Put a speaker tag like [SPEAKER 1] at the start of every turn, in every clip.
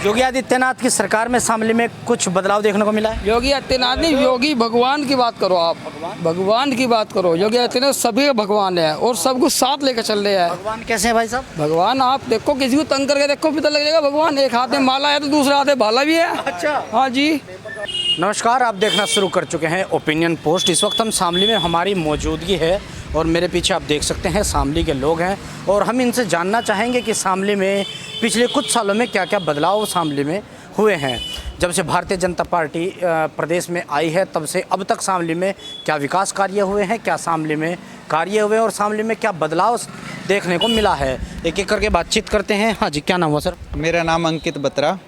[SPEAKER 1] योगी आदित्यनाथ की सरकार में शामली में कुछ बदलाव देखने को मिला है?
[SPEAKER 2] योगी आदित्यनाथ नहीं, योगी भगवान की बात करो आप। भगवान की बात करो। योगी आदित्यनाथ सभी भगवान है और सब कुछ साथ लेकर चल रहे हैं।
[SPEAKER 1] भगवान कैसे हैं भाई साहब?
[SPEAKER 2] भगवान आप देखो, किसी को तंग करके देखो पता लग जाएगा। भगवान एक हाथ में माला है तो दूसरे हाथ में भाला भी है।
[SPEAKER 1] अच्छा।
[SPEAKER 2] हाँ जी।
[SPEAKER 1] नमस्कार, आप देखना शुरू कर चुके हैं ओपिनियन पोस्ट। इस वक्त हम शामली में हमारी मौजूदगी है और मेरे पीछे आप देख सकते हैं शामली के लोग हैं और हम इनसे जानना चाहेंगे कि शामली में पिछले कुछ सालों में क्या क्या बदलाव शामली में हुए हैं। जब से भारतीय जनता पार्टी प्रदेश में आई है तब से अब तक शामली में क्या विकास कार्य हुए हैं, क्या शामली में कार्य हुए और शामली में क्या बदलाव देखने को मिला है। एक एक करके बातचीत करते हैं। हाँ जी, क्या नाम हुआ सर?
[SPEAKER 3] मेरा नाम अंकित बत्रा।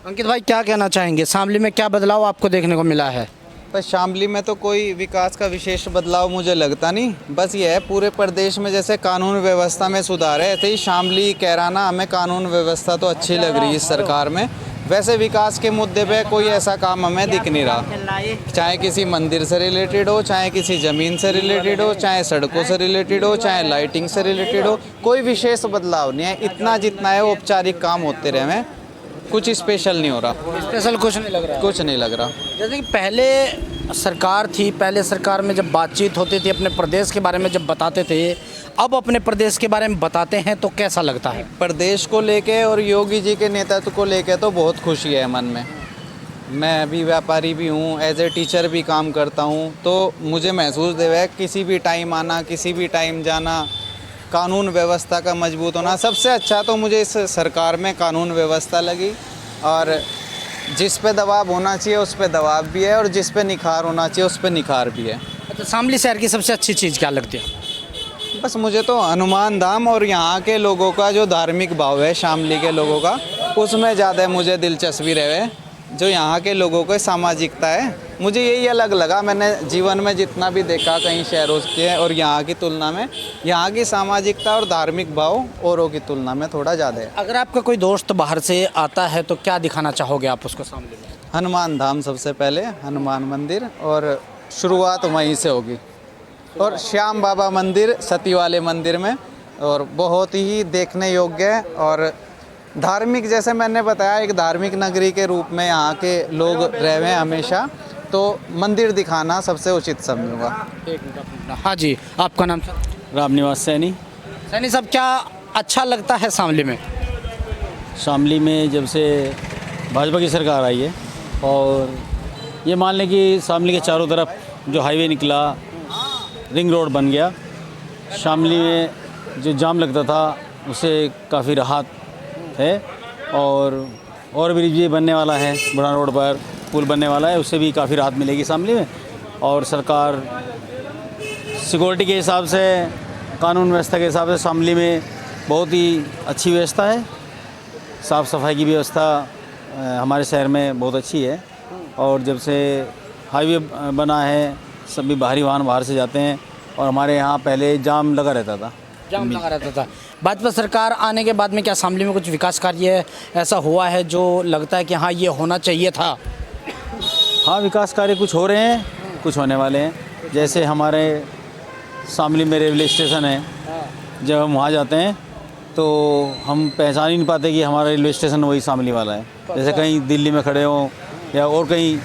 [SPEAKER 1] अंकित भाई, क्या कहना चाहेंगे, शामली में क्या बदलाव आपको देखने को मिला है?
[SPEAKER 3] पर शामली में तो कोई विकास का विशेष बदलाव मुझे लगता नहीं। बस ये है, पूरे प्रदेश में जैसे कानून व्यवस्था में सुधार है, ऐसे ही शामली कैराना हमें कानून व्यवस्था तो अच्छी लग रही है इस सरकार में। वैसे विकास के मुद्दे पे कोई ऐसा काम हमें दिख नहीं रहा, चाहे किसी मंदिर से रिलेटेड हो, चाहे किसी ज़मीन से रिलेटेड हो, चाहे सड़कों से रिलेटेड हो, चाहे लाइटिंग से रिलेटेड हो। कोई विशेष बदलाव नहीं है। इतना जितना है औपचारिक काम होते रहे हैं, कुछ स्पेशल नहीं हो रहा।
[SPEAKER 1] स्पेशल कुछ नहीं लग रहा?
[SPEAKER 3] कुछ नहीं लग रहा।
[SPEAKER 1] जैसे कि पहले सरकार थी, पहले सरकार में जब बातचीत होती थी अपने प्रदेश के बारे में जब बताते थे, अब अपने प्रदेश के बारे में बताते हैं तो कैसा लगता है?
[SPEAKER 3] प्रदेश को लेके और योगी जी के नेतृत्व को लेके तो बहुत खुशी है मन में। मैं अभी व्यापारी भी हूँ, एज ए टीचर भी काम करता हूँ, तो मुझे महसूस दे रहा है किसी भी टाइम आना, किसी भी टाइम जाना, कानून व्यवस्था का मजबूत होना। सबसे अच्छा तो मुझे इस सरकार में कानून व्यवस्था लगी और जिस पे दबाव होना चाहिए उस पे दबाव भी है और जिस पे निखार होना चाहिए उस पे निखार भी है।
[SPEAKER 1] अच्छा, शामली शहर की सबसे अच्छी चीज़ क्या लगती है?
[SPEAKER 3] बस मुझे तो हनुमान धाम और यहाँ के लोगों का जो धार्मिक भाव है, शामली के लोगों का, उसमें ज़्यादा मुझे दिलचस्पी रहे। जो यहाँ के लोगों की सामाजिकता है, मुझे यही अलग लगा। मैंने जीवन में जितना भी देखा कई शहरों के और यहाँ की तुलना में, यहाँ की सामाजिकता और धार्मिक भाव औरों की तुलना में थोड़ा ज़्यादा है।
[SPEAKER 1] अगर आपका कोई दोस्त बाहर से आता है तो क्या दिखाना चाहोगे आप उसको शामली में?
[SPEAKER 3] हनुमान धाम सबसे पहले, हनुमान मंदिर, और शुरुआत वहीं से होगी। और श्याम बाबा मंदिर सती वाले मंदिर में, और बहुत ही देखने योग्य है और धार्मिक, जैसे मैंने बताया, एक धार्मिक नगरी के रूप में यहाँ के लोग रहे हैं हमेशा, तो मंदिर दिखाना सबसे उचित समझूंगा।
[SPEAKER 1] हाँ जी, आपका नाम सर?
[SPEAKER 4] रामनिवास सैनी।
[SPEAKER 1] सैनी साहब, क्या अच्छा लगता है शामली में?
[SPEAKER 4] शामली में जब से भाजपा की सरकार आई है और ये मान लें कि शामली के चारों तरफ जो हाईवे निकला, रिंग रोड बन गया, शामली में जो जाम लगता था उससे काफ़ी राहत है। और ब्रिज भी बनने वाला है, बुढ़ान रोड पर पुल बनने वाला है, उससे भी काफ़ी राहत मिलेगी शामली में। और सरकार सिक्योरिटी के हिसाब से, कानून व्यवस्था के हिसाब से शामली में बहुत ही अच्छी व्यवस्था है। साफ़ सफाई की व्यवस्था हमारे शहर में बहुत अच्छी है। और जब से हाईवे बना है, सभी बाहरी वाहन बाहर से जाते हैं और हमारे यहाँ पहले जाम लगा रहता था।
[SPEAKER 1] जाम लगा रहता था। भाजपा सरकार आने के बाद में क्या शामली में कुछ विकास कार्य ऐसा हुआ है जो लगता है कि हाँ ये होना चाहिए था?
[SPEAKER 4] हाँ, विकास कार्य कुछ हो रहे हैं, कुछ होने वाले हैं। जैसे हमारे शामली में रेलवे स्टेशन है, जब हम वहाँ जाते हैं तो हम पहचान ही नहीं पाते कि हमारा रेलवे स्टेशन वही शामली वाला है। जैसे कहीं दिल्ली में खड़े हों या और कहीं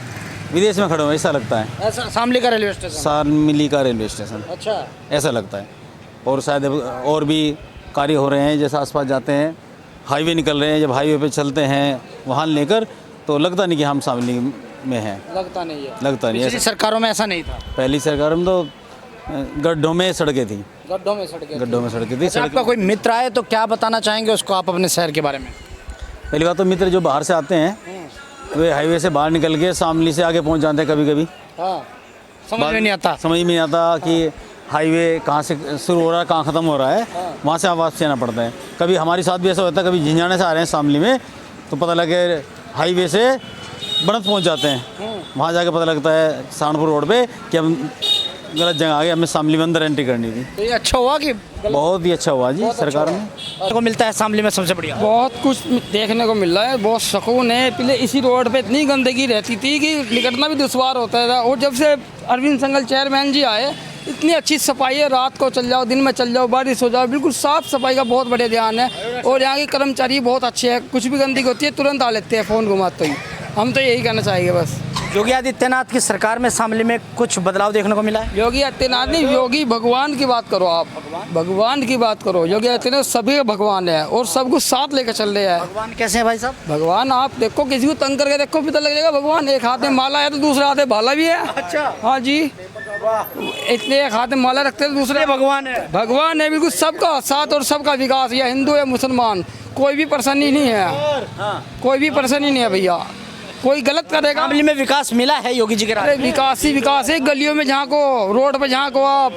[SPEAKER 4] विदेश में खड़े हों, ऐसा लगता है।
[SPEAKER 1] ऐसा शामली का रेलवे स्टेशन?
[SPEAKER 4] शामली का रेलवे स्टेशन,
[SPEAKER 1] अच्छा,
[SPEAKER 4] ऐसा लगता है। और शायद और भी कार्य हो रहे हैं, जैसे आसपास जाते हैं, हाईवे निकल रहे हैं, जब हाईवे पे चलते हैं वाहन लेकर तो लगता नहीं कि हम शामली में हैं।
[SPEAKER 1] लगता नहीं है?
[SPEAKER 4] लगता नहीं है।
[SPEAKER 1] पिछली सरकारों में ऐसा नहीं था?
[SPEAKER 4] पहली सरकार में तो गड्ढों में सड़कें थी।
[SPEAKER 1] गड्ढों में सड़कें?
[SPEAKER 4] गड्ढों में सड़कें थी।
[SPEAKER 1] अच्छा, आपका कोई मित्र आए तो क्या बताना चाहेंगे उसको आप अपने शहर के बारे में?
[SPEAKER 4] पहली बात तो मित्र जो बाहर से आते हैं वे हाईवे से बाहर निकल के शामली से आगे पहुंच जाते हैं कभी कभी।
[SPEAKER 1] हाँ, समझ में नहीं आता।
[SPEAKER 4] समझ में नहीं आता कि हाईवे कहाँ से शुरू हो रहा है, कहाँ ख़त्म हो रहा है। वहाँ से वापस आना पड़ता है। कभी हमारे साथ भी ऐसा होता है, कभी झिंझाने से आ रहे हैं शामली में तो पता लगे हाईवे से बनत पहुँच जाते हैं। वहाँ जाके पता लगता है सहारनपुर रोड पे कि हम गलत जगह आ गए, हमें शामली में अंदर एंट्री करनी थी।
[SPEAKER 1] तो ये अच्छा हुआ कि
[SPEAKER 4] बहुत ही अच्छा हुआ जी, सरकार में
[SPEAKER 1] को मिलता है शामली में सबसे बढ़िया?
[SPEAKER 2] बहुत कुछ देखने को मिल रहा है, बहुत सुकून है। पहले इसी रोड पे इतनी गंदगी रहती थी कि निकलना भी दुश्वार होता था, और जब से अरविंद संगल चेयरमैन जी आए इतनी अच्छी सफाई है, रात को चल जाओ, दिन में चल जाओ, बारिश हो जाओ, बिल्कुल साफ सफाई का बहुत बढ़िया ध्यान है। और यहाँ के कर्मचारी बहुत अच्छे हैं, कुछ भी गंदगी होती है तुरंत आ लेते हैं फ़ोन घुमाते ही। हम तो यही कहना चाहेंगे बस।
[SPEAKER 1] योगी आदित्यनाथ की सरकार में शामली में कुछ बदलाव देखने को मिला है?
[SPEAKER 2] योगी आदित्यनाथ नहीं, योगी भगवान की बात करो आप, भगवान की बात करो। योगी आदित्यनाथ सभी के भगवान है और सब कुछ साथ लेकर चल रहे हैं।
[SPEAKER 1] भगवान कैसे हैं भाई साहब?
[SPEAKER 2] भगवान आप देखो, किसी को तंग करके देखो पता लग जाएगा भगवान। एक हाथ में माला है तो दूसरे हाथ में भाला भी है।
[SPEAKER 1] अच्छा,
[SPEAKER 2] हाँ जी, इतने एक हाथ में माला रखते हैं, दूसरे
[SPEAKER 1] भगवान है।
[SPEAKER 2] भगवान है बिल्कुल, सबका साथ और सबका विकास। या हिंदू या मुसलमान, कोई भी परेशानी नहीं है, कोई भी परेशानी नहीं है भैया। कोई गलत करेगा,
[SPEAKER 1] शामली में विकास मिला है योगी जी के राज
[SPEAKER 2] अरे
[SPEAKER 1] में?
[SPEAKER 2] विकास ही विकास है। गलियों में झांको, रोड पे झांको आप।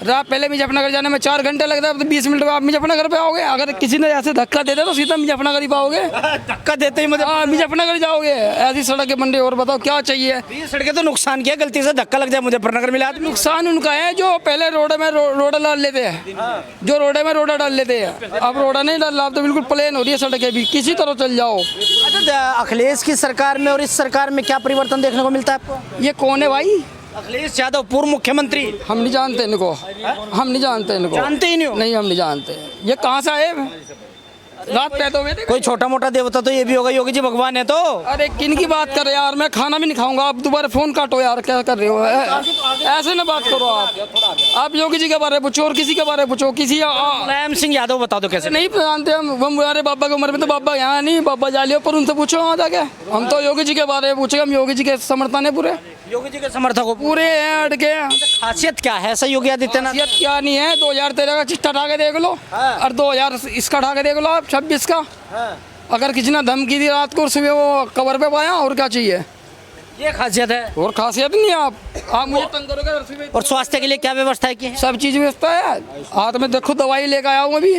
[SPEAKER 2] रात पहले मुजफ्फरनगर जाने में 4 घंटे लगता है, तो 20 मिनट में आप मुजफ्फरनगर पे आओगे। अगर किसी ने ऐसे धक्का देता तो सीधा मुजफ्फरनगर ही पाओगे।
[SPEAKER 1] धक्का देते ही मुझे
[SPEAKER 2] हाँ, मुजफ्फरनगर जाओगे। ऐसी सड़कें बन रही, और बताओ क्या चाहिए।
[SPEAKER 1] ये सड़कें तो नुकसान किया, गलती से धक्का लग जाए मुजफ्फरनगर मिला आदमी।
[SPEAKER 2] नुकसान उनका है जो पहले रोड में रोड डाल लेते हैं, जो रोड में रोड डाल लेते हैं। अब रोड नहीं डाल, अब तो बिल्कुल प्लेन हो रही है सड़कें भी, किसी तरह चल जाओ।
[SPEAKER 1] अच्छा, अखिलेश की सरकार में और इस सरकार में क्या परिवर्तन देखने को मिलता है आपको?
[SPEAKER 2] ये कौन है भाई?
[SPEAKER 1] अखिलेश यादव पूर्व मुख्यमंत्री।
[SPEAKER 2] हम नहीं जानते इनको, हम नहीं जानते इनको।
[SPEAKER 1] जानते ही नहीं हो?
[SPEAKER 2] नहीं, हम नहीं जानते। ये कहाँ से आए? रात पैदा हुए थे?
[SPEAKER 1] कोई छोटा मोटा देवता तो ये भी होगा, योगी जी भगवान है तो।
[SPEAKER 2] अरे किन की बात कर रहे हो यार, मैं खाना भी नहीं खाऊंगा। आप दोबारा फोन काटो यार, क्या कर रहे हो? ऐसे ना बात करो आप योगी जी के बारे में पूछो और किसी के बारे में पूछो। किसी
[SPEAKER 1] मुलायम सिंह यादव बता दो कैसे?
[SPEAKER 2] नहीं जानते हम हमारे बाबा की उम्र में, तो बाबा यहाँ नहीं, बाबा जालियो पर उनसे पूछो वहाँ जाके। हम तो योगी जी के बारे में पूछेंगे, हम योगी जी के समर्थन है पूरे,
[SPEAKER 1] योगी जी के समर्थक हो?
[SPEAKER 2] पूरे हैं अटके।
[SPEAKER 1] खासियत क्या है ऐसा योगी आदित्यनाथ?
[SPEAKER 2] खासियत क्या नहीं है? 2013 का चिट्ठा उठा के देख लो, और 2000 इसका उठा के देख लो आप, 26 का। अगर किसी ने धमकी दी रात को, सुबह वो कवर पे पाया, और क्या चाहिए?
[SPEAKER 1] ये खासियत है।
[SPEAKER 2] और खासियत नहीं है। आप मुझे तंग करोगे।
[SPEAKER 1] और स्वास्थ्य के लिए क्या व्यवस्था की है?
[SPEAKER 2] सब चीज़ व्यवस्था है। हाथ में देखो, दवाई लेकर आया हूँ अभी।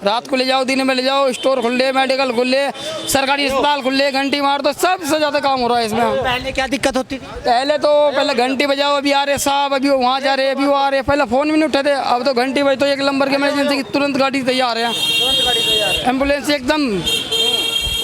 [SPEAKER 2] रात को ले जाओ, दिन में ले जाओ, स्टोर खुले, मेडिकल खुले, सरकारी अस्पताल खुले, घंटी मार दो, सबसे ज़्यादा काम हो रहा है इसमें।
[SPEAKER 1] पहले क्या दिक्कत होती थी?
[SPEAKER 2] पहले घंटी बजाओ, अभी आ रहे साहब, अभी वहाँ जा रहे, अभी वो आ रहे। पहले फ़ोन भी नहीं उठाते, अब तो घंटी बज तो 1 नंबर के इमरजेंसी की तुरंत गाड़ी तैयार है, एम्बुलेंस एकदम।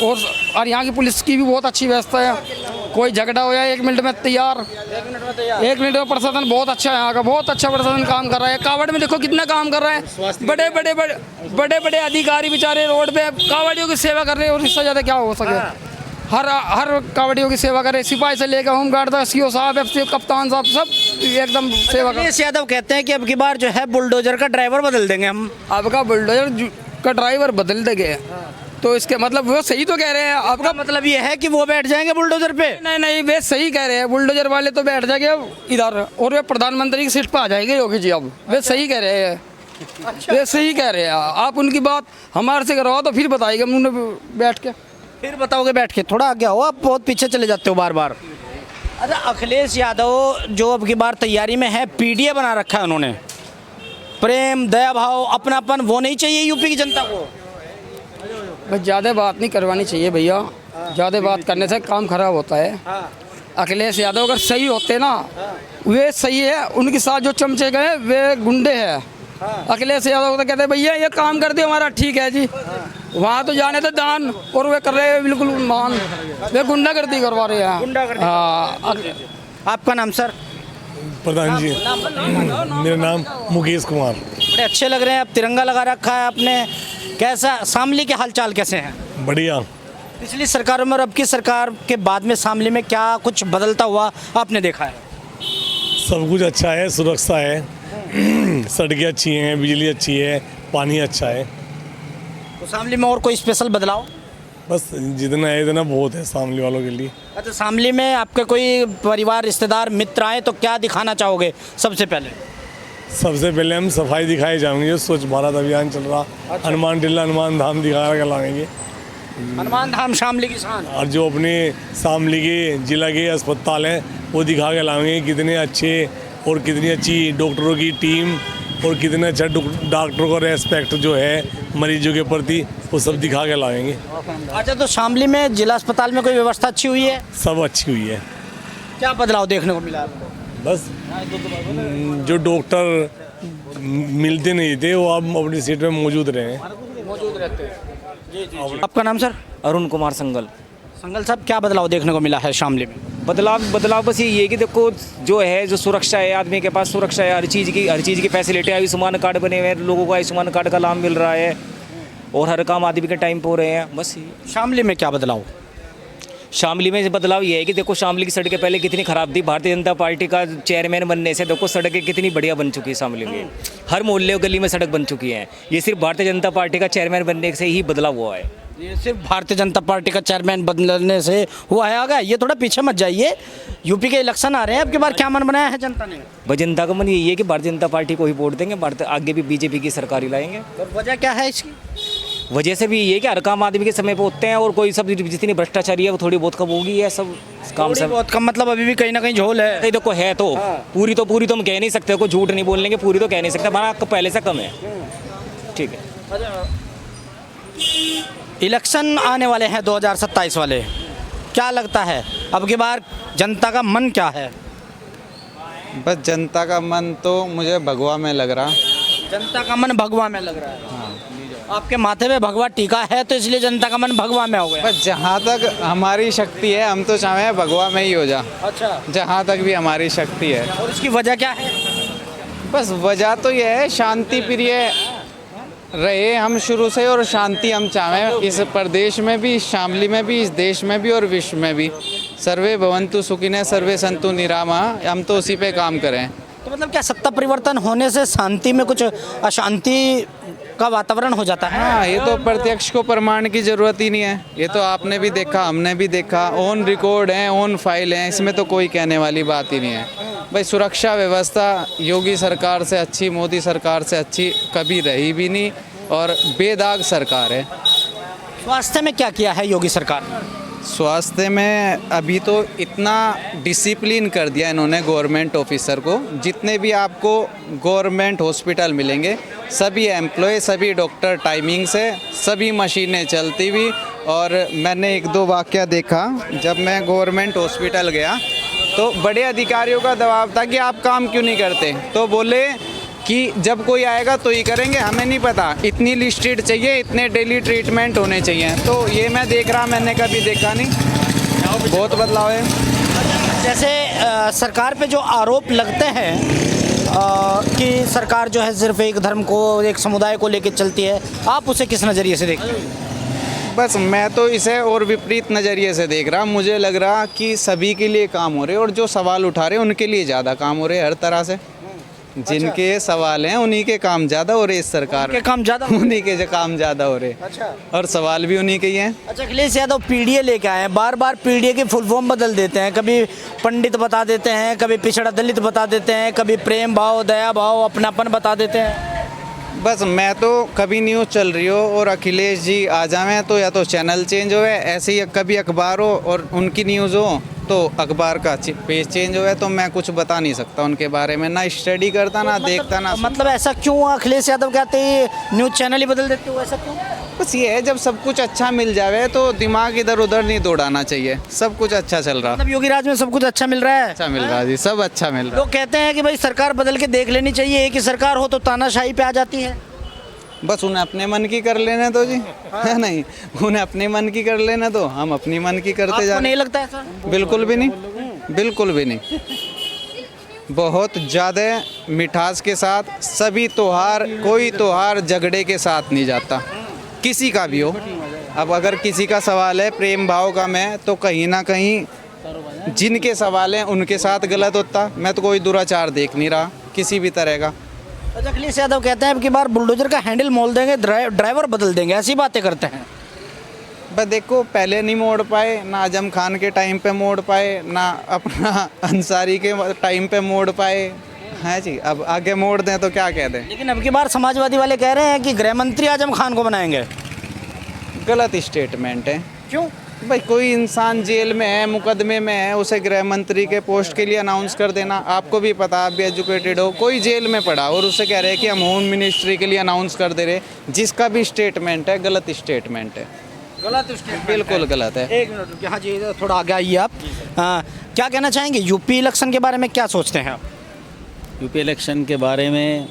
[SPEAKER 2] और यहाँ की पुलिस की भी बहुत अच्छी व्यवस्था है। कोई झगड़ा हो जाए 1 मिनट में तैयार, 1 मिनट में। प्रशासन बहुत अच्छा है यहाँ का, बहुत अच्छा प्रशासन काम कर रहा है। कावड़ में देखो कितना काम कर रहा है, बड़े बड़े अधिकारी बेचारे रोड पे कावड़ियों की सेवा कर रहे हैं। और इससे ज़्यादा क्या हो सके? हर कावड़ियों की सेवा करे, सिपाही से लेकर होमगार्ड तक, सीओ साहब, एफसी कप्तान साहब, सब एकदम सेवा कर।
[SPEAKER 1] अखिलेश यादव कहते हैं कि अब की बार जो है बुलडोजर का ड्राइवर बदल देंगे हम।
[SPEAKER 2] आपका बुलडोजर का ड्राइवर बदल देंगे, तो इसके मतलब वो सही तो कह रहे हैं। आपका
[SPEAKER 1] मतलब ये है कि वो बैठ जाएंगे बुलडोजर पे?
[SPEAKER 2] नहीं, वे सही कह रहे हैं। बुलडोजर वाले तो बैठ जाएंगे इधर, और वे प्रधानमंत्री की सीट पर आ जाएंगे योगी जी। अब वे सही कह रहे हैं, वे सही कह रहे हैं। आप उनकी बात हमारे से करवाओ तो फिर बताएंगे हम उन्हें बैठ के।
[SPEAKER 1] फिर बताओगे बैठ के? थोड़ा आगे आओ, आप बहुत पीछे चले जाते हो बार बार। अच्छा, अखिलेश यादव जो अब की बार तैयारी में है, पीडीए बना रखा है उन्होंने। प्रेम, दया भाव, अपनापन, वो नहीं चाहिए यूपी की जनता को?
[SPEAKER 2] बस ज़्यादा बात नहीं करवानी चाहिए भैया, ज़्यादा बात करने से काम खराब होता है। अखिलेश यादव अगर सही होते ना, वे सही है। उनके साथ जो चमचे गए वे गुंडे हैं। अखिलेश यादव तो कहते भैया ये काम कर दिया हमारा, ठीक है जी। वहाँ तो जाने थे दान, और वे कर रहे हैं बिल्कुल मान, वे गुंडागर्दी करवा रहे हैं। हाँ।
[SPEAKER 1] आपका नाम सर?
[SPEAKER 5] प्रधान जी, मेरा नाम मुकेश कुमार।
[SPEAKER 1] बड़े अच्छे लग रहे हैं, आप तिरंगा लगा रखा है आपने। कैसा शामली के हालचाल कैसे हैं?
[SPEAKER 5] बढ़िया।
[SPEAKER 1] पिछली सरकारों में और अब की सरकार के बाद में शामली में क्या कुछ बदलता हुआ आपने देखा है?
[SPEAKER 5] सब कुछ अच्छा है, सुरक्षा है, सड़कें अच्छी हैं, बिजली अच्छी है, पानी अच्छा है।
[SPEAKER 1] तो शामली में और कोई स्पेशल बदलाव?
[SPEAKER 5] बस जितना है इतना बहुत है शामली वालों के लिए।
[SPEAKER 1] अच्छा, शामली में आपके कोई परिवार, रिश्तेदार, मित्र आए तो क्या दिखाना चाहोगे सबसे पहले?
[SPEAKER 5] सबसे पहले हम सफाई दिखाए जाएंगे, जो स्वच्छ भारत अभियान चल रहा। हनुमान टिल्ला, हनुमान धाम दिखा कर लाएंगे।
[SPEAKER 1] हनुमान धाम शामली की शान।
[SPEAKER 5] और जो अपने शामली के जिला के अस्पताल हैं वो दिखा के लाएंगे, कितने अच्छे और कितनी अच्छी डॉक्टरों की टीम और कितने अच्छा डॉक्टरों का रेस्पेक्ट जो है मरीजों के प्रति, वो सब दिखा के लाएंगे।
[SPEAKER 1] अच्छा, तो शामली में जिला अस्पताल में कोई व्यवस्था अच्छी हुई है?
[SPEAKER 5] सब अच्छी हुई है।
[SPEAKER 1] क्या बदलाव देखने को मिला आपको?
[SPEAKER 5] बस जो डॉक्टर मिलते नहीं थे वो अब अपनी सीट में मौजूद रहे हैं।
[SPEAKER 1] मौजूद रहते हैं। जी। आपका नाम सर?
[SPEAKER 6] अरुण कुमार संगल।
[SPEAKER 1] संगल साहब, क्या बदलाव देखने को मिला है शामली में?
[SPEAKER 6] बदलाव बस यही है कि देखो जो है, जो सुरक्षा है, आदमी के पास सुरक्षा है, हर चीज़ की फैसिलिटी, आयुष्मान कार्ड बने हुए हैं, लोगों को आयुष्मान कार्ड का लाभ मिल रहा है और हर काम आदमी के टाइम पे हो रहे हैं। बस
[SPEAKER 1] शामली में क्या बदलाव?
[SPEAKER 6] शामली में बदलाव ये है कि देखो शामली की सड़कें पहले कितनी ख़राब थी, भारतीय जनता पार्टी का चेयरमैन बनने से देखो सड़कें कितनी बढ़िया बन चुकी है शामली में, हर मोहल्ले और गली में सड़क बन चुकी है। ये सिर्फ भारतीय जनता पार्टी का चेयरमैन बनने से ही बदलाव हुआ है।
[SPEAKER 1] ये सिर्फ भारतीय जनता पार्टी का चेयरमैन बदलने से हुआ है? आगे ये थोड़ा पीछे मत जाइए, यूपी के इलेक्शन आ रहे हैं, अब की बार क्या मन बनाया है जनता ने?
[SPEAKER 6] भाई जनता का मन यही है कि भारतीय जनता पार्टी को ही वोट देंगे, आगे भी बीजेपी की सरकार ही लाएंगे।
[SPEAKER 1] और वजह क्या है इसकी?
[SPEAKER 6] वजह से भी ये है कि हर काम आदमी के समय पे होते हैं और कोई सब जितनी भ्रष्टाचारी है वो थोड़ी बहुत कम होगी है, सब काम
[SPEAKER 1] थोड़ी
[SPEAKER 6] सब
[SPEAKER 1] बहुत कम मतलब अभी भी कहीं ना कहीं झोल है।
[SPEAKER 6] नहीं देखो है तो पूरी तो हम कह नहीं सकते, कोई झूठ नहीं बोलेंगे, पूरी तो कह नहीं सकते, हमारा पहले से कम है। ठीक है,
[SPEAKER 1] इलेक्शन आने वाले हैं 2027 वाले, क्या लगता है अब की बार जनता का मन क्या है?
[SPEAKER 3] बस जनता का मन तो मुझे भगवा में लग रहा।
[SPEAKER 1] जनता का मन भगवा में लग रहा है। आपके माथे पे भगवा टीका है तो इसलिए जनता का मन भगवा में हो गया।
[SPEAKER 3] बस जहाँ तक हमारी शक्ति है हम तो चाहें भगवा में ही हो जा,
[SPEAKER 1] अच्छा,
[SPEAKER 3] जहाँ तक भी हमारी शक्ति है।
[SPEAKER 1] और इसकी वजह क्या है?
[SPEAKER 3] बस वजह तो यह है शांति प्रिय रहे हम शुरू से, और शांति हम चाहें इस प्रदेश में भी, इस शामली में भी, इस देश में भी और विश्व में भी। सर्वे भवन्तु सुखिनः सर्वे सन्तु निरामः, हम तो उसी पे काम करें।
[SPEAKER 1] तो मतलब क्या सत्ता परिवर्तन होने से शांति में कुछ अशांति का वातावरण हो जाता है?
[SPEAKER 3] हाँ, ये तो प्रत्यक्ष को प्रमाण की जरूरत ही नहीं है, ये तो आपने भी देखा, हमने भी देखा, ऑन रिकॉर्ड है, ऑन फाइल है, इसमें तो कोई कहने वाली बात ही नहीं है। भाई सुरक्षा व्यवस्था योगी सरकार से अच्छी, मोदी सरकार से अच्छी कभी रही भी नहीं, और बेदाग सरकार है।
[SPEAKER 1] स्वास्थ्य में क्या किया है योगी सरकार?
[SPEAKER 3] स्वास्थ्य में अभी तो इतना डिसिप्लिन कर दिया इन्होंने गवर्नमेंट ऑफिसर को, जितने भी आपको गवर्नमेंट हॉस्पिटल मिलेंगे सभी एम्प्लॉय, सभी डॉक्टर टाइमिंग से, सभी मशीनें चलती हुई। और मैंने एक दो वाकया देखा, जब मैं गवर्नमेंट हॉस्पिटल गया तो बड़े अधिकारियों का दबाव था कि आप काम क्यों नहीं करते, तो बोले कि जब कोई आएगा तो ही करेंगे, हमें नहीं पता, इतनी लिस्टेड चाहिए, इतने डेली ट्रीटमेंट होने चाहिए। तो ये मैं देख रहा, मैंने कभी देखा नहीं, बहुत बदलाव है।
[SPEAKER 1] जैसे सरकार पे जो आरोप लगते हैं कि सरकार जो है सिर्फ एक धर्म को, एक समुदाय को लेकर चलती है, आप उसे किस नज़रिए से देखते हैं?
[SPEAKER 3] बस मैं तो इसे और विपरीत नज़रिए से देख रहा, मुझे लग रहा कि सभी के लिए काम हो रहे और जो सवाल उठा रहे उनके लिए ज़्यादा काम हो रहे हर तरह से। जिनके सवाल हैं उन्हीं के काम ज़्यादा हो रहे, इस सरकार
[SPEAKER 1] के काम ज़्यादा,
[SPEAKER 3] उन्हीं के काम ज़्यादा हो रहे।
[SPEAKER 1] अच्छा,
[SPEAKER 3] और सवाल भी उन्हीं के ही हैं।
[SPEAKER 1] अच्छा, अखिलेश यादव पीडीए लेके आए हैं, बार बार पीडीए की फुल फॉर्म बदल देते हैं, कभी पंडित बता देते हैं, कभी पिछड़ा दलित बता देते हैं, कभी प्रेम भाव, दया भाव, अपनापन बता देते हैं।
[SPEAKER 3] बस मैं तो कभी न्यूज़ चल रही हो और अखिलेश जी आ जाएं तो या तो चैनल चेंज हो, ऐसे ही कभी अखबार हो और उनकी न्यूज़ हो तो अखबार का पेज चेंज हो, तो मैं कुछ बता नहीं सकता उनके बारे में, ना स्टडी करता, ना देखता, ना
[SPEAKER 1] मतलब ऐसा क्यों अखिलेश यादव कहते हैं न्यूज़ चैनल ही बदल देते हो, ऐसा क्यों?
[SPEAKER 3] बस ये है, जब सब कुछ अच्छा मिल जाए तो दिमाग इधर उधर नहीं दौड़ाना चाहिए, सब कुछ अच्छा चल रहा,
[SPEAKER 1] मतलब योगी राज में सब कुछ अच्छा मिल रहा है?
[SPEAKER 3] अच्छा मिल रहा जी, सब अच्छा मिल रहा।
[SPEAKER 1] लोग कहते हैं कि भाई सरकार बदल के देख लेनी चाहिए, एक ही सरकार हो तो तानाशाही पे आ जाती है।
[SPEAKER 3] बस उन्हें अपने मन की कर लेने दो जी, है नहीं, उन्हें अपने मन की कर लेने दो, हम अपनी मन की करते जा रहे।
[SPEAKER 1] नहीं लगता ऐसा?
[SPEAKER 3] बिल्कुल भी नहीं, बिल्कुल भी नहीं। बहुत ज़्यादा मिठास के साथ सभी त्योहार, कोई त्योहार झगड़े के साथ नहीं जाता, किसी का भी हो। अब अगर किसी का सवाल है प्रेम भाव का में, तो कहीं ना कहीं जिनके सवाल हैं उनके साथ गलत होता। मैं तो कोई दुराचार देख नहीं रहा किसी भी तरह का।
[SPEAKER 1] अच्छा, अखिलेश यादव कहते हैं अब की बार बुलडोजर का हैंडल मोड़ देंगे, ड्राइवर बदल देंगे, ऐसी बातें करते हैं।
[SPEAKER 3] बस देखो, पहले नहीं मोड़ पाए, ना आजम खान के टाइम पे मोड़ पाए, ना अपना अंसारी के टाइम पे मोड़ पाए, हैं जी, अब आगे मोड़ दें तो क्या कह दें।
[SPEAKER 1] लेकिन अब की बार समाजवादी वाले कह रहे हैं कि गृह मंत्री आजम खान को बनाएंगे।
[SPEAKER 3] गलत स्टेटमेंट है।
[SPEAKER 1] क्यों?
[SPEAKER 3] भाई कोई इंसान जेल में है, मुकदमे में है, उसे गृह मंत्री के पोस्ट के लिए अनाउंस कर देना, आपको भी पता, आप भी एजुकेटेड हो, कोई जेल में पड़ा और उसे कह रहे हैं कि हम होम मिनिस्ट्री के लिए अनाउंस कर दे रहे, जिसका भी स्टेटमेंट है गलत स्टेटमेंट है,
[SPEAKER 1] गलत स्टेटमेंट,
[SPEAKER 3] बिल्कुल गलत है।
[SPEAKER 1] एक मिनट रुकिए, हाँ जी, थोड़ा आगे आइए आप। क्या कहना चाहेंगे यूपी इलेक्शन के बारे में, क्या सोचते हैं आप?
[SPEAKER 4] यूपी इलेक्शन के बारे में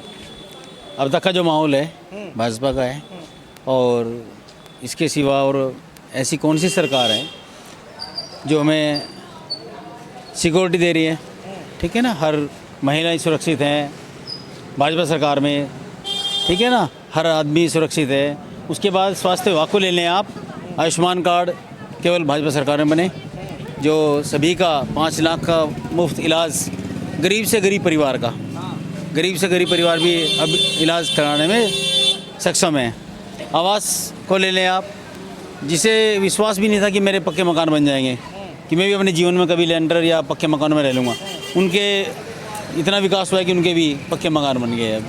[SPEAKER 4] अब तक का जो माहौल है भाजपा का है, और इसके सिवा और ऐसी कौन सी सरकार है जो हमें सिक्योरिटी दे रही है, ठीक है ना, हर महिलाएं सुरक्षित हैं भाजपा सरकार में, ठीक है ना, हर आदमी सुरक्षित है। उसके बाद स्वास्थ्य विभाग को ले लें आप, आयुष्मान कार्ड केवल भाजपा सरकार में बने, जो सभी का 5 लाख का मुफ्त इलाज गरीब से गरीब परिवार का, गरीब से गरीब परिवार भी अब इलाज कराने में सक्षम है। आवास को ले लें आप, जिसे विश्वास भी नहीं था कि मेरे पक्के मकान बन जाएंगे, कि मैं भी अपने जीवन में कभी लैंडर या पक्के मकान में रह लूँगा, उनके इतना विकास हुआ है कि उनके भी पक्के मकान बन गए हैं।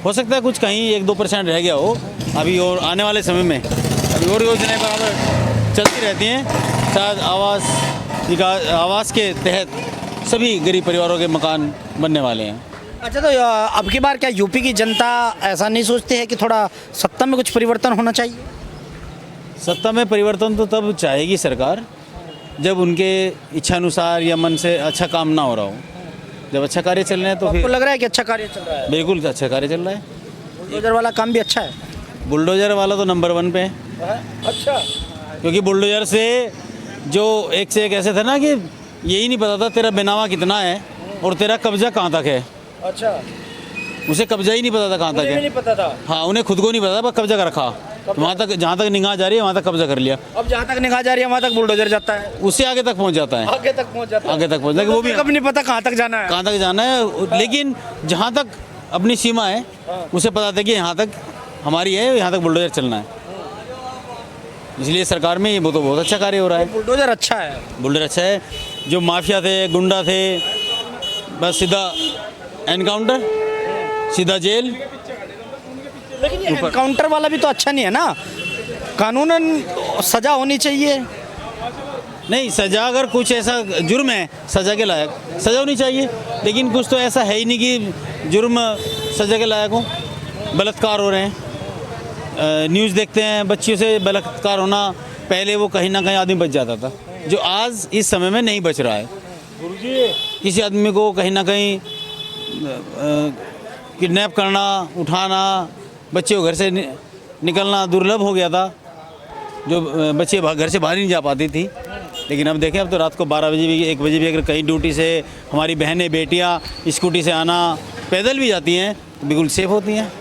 [SPEAKER 4] हो सकता है कुछ कहीं 1-2% रह गया हो अभी, और आने वाले समय में अभी और योजनाएं बराबर चलती रहती हैं। शायद आवास के तहत सभी गरीब परिवारों के मकान बनने वाले हैं।
[SPEAKER 1] अच्छा, तो अब की बार क्या यूपी की जनता ऐसा नहीं सोचती है कि थोड़ा सत्ता में कुछ परिवर्तन होना चाहिए?
[SPEAKER 4] सत्ता में परिवर्तन तो तब चाहेगी सरकार जब उनके इच्छानुसार या मन से अच्छा काम ना हो रहा हो। जब अच्छा कार्य चल रहे हैं तो
[SPEAKER 1] आपको
[SPEAKER 4] फिर
[SPEAKER 1] लग रहा है कि अच्छा कार्य चल रहा है?
[SPEAKER 4] बिल्कुल अच्छा कार्य चल रहा है।
[SPEAKER 1] बुलडोजर वाला काम भी अच्छा है?
[SPEAKER 4] बुलडोजर वाला तो नंबर 1 पे है।
[SPEAKER 1] अच्छा।
[SPEAKER 4] क्योंकि बुलडोजर से जो एक से एक ऐसे था ना कि यही नहीं पता था तेरा बेनामा कितना है और तेरा कब्जा कहाँ तक है।
[SPEAKER 1] अच्छा,
[SPEAKER 4] उसे कब्जा ही नहीं पता था कहाँ तक है।
[SPEAKER 1] नहीं पता था।
[SPEAKER 4] हाँ, उन्हें खुद को नहीं पता था, बस कब्जा कर रखा, वहाँ तक जहाँ तक निगाह जा रही है वहाँ तक कब्जा कर लिया।
[SPEAKER 1] अब जहाँ तक निगाह जा रही है वहाँ तक बुलडोजर जाता है,
[SPEAKER 4] उससे आगे तक पहुँच जाता है,
[SPEAKER 1] आगे तक पहुँच जाता है।
[SPEAKER 4] आगे तक पहुँच जाता है। वो भी
[SPEAKER 1] कब नहीं पता कहाँ तक जाना है।
[SPEAKER 4] कहाँ तक जाना है, लेकिन जहाँ तक अपनी सीमा है उसे पता था कि यहाँ तक हमारी है, यहाँ तक बुलडोजर चलना है। इसलिए सरकार में ये तो बहुत अच्छा कार्य हो रहा है।
[SPEAKER 1] बुलडोजर अच्छा है।
[SPEAKER 4] बुलडोजर अच्छा है। जो माफिया थे, गुंडा थे, बस सीधा एनकाउंटर, सीधा जेल।
[SPEAKER 1] लेकिन ये एनकाउंटर वाला भी तो अच्छा नहीं है ना, कानूनन सजा होनी चाहिए।
[SPEAKER 4] नहीं, सजा अगर कुछ ऐसा जुर्म है सजा के लायक, सजा होनी चाहिए, लेकिन कुछ तो ऐसा है ही नहीं कि जुर्म सजा के लायक हो। बलात्कार हो रहे हैं, न्यूज़ देखते हैं, बच्चियों से बलात्कार होना, पहले वो कहीं ना कहीं आदमी बच जाता था, जो आज इस समय में नहीं बच रहा है। किसी आदमी को कहीं ना कहीं किडनैप करना, उठाना, बच्चे को घर से निकलना दुर्लभ हो गया था, जो बच्चे घर से बाहर नहीं जा पाती थी। लेकिन अब देखें, अब तो रात को 12 बजे भी, 1 बजे भी अगर कहीं ड्यूटी से हमारी बहनें बेटियां स्कूटी से आना, पैदल भी जाती हैं तो बिल्कुल सेफ होती हैं।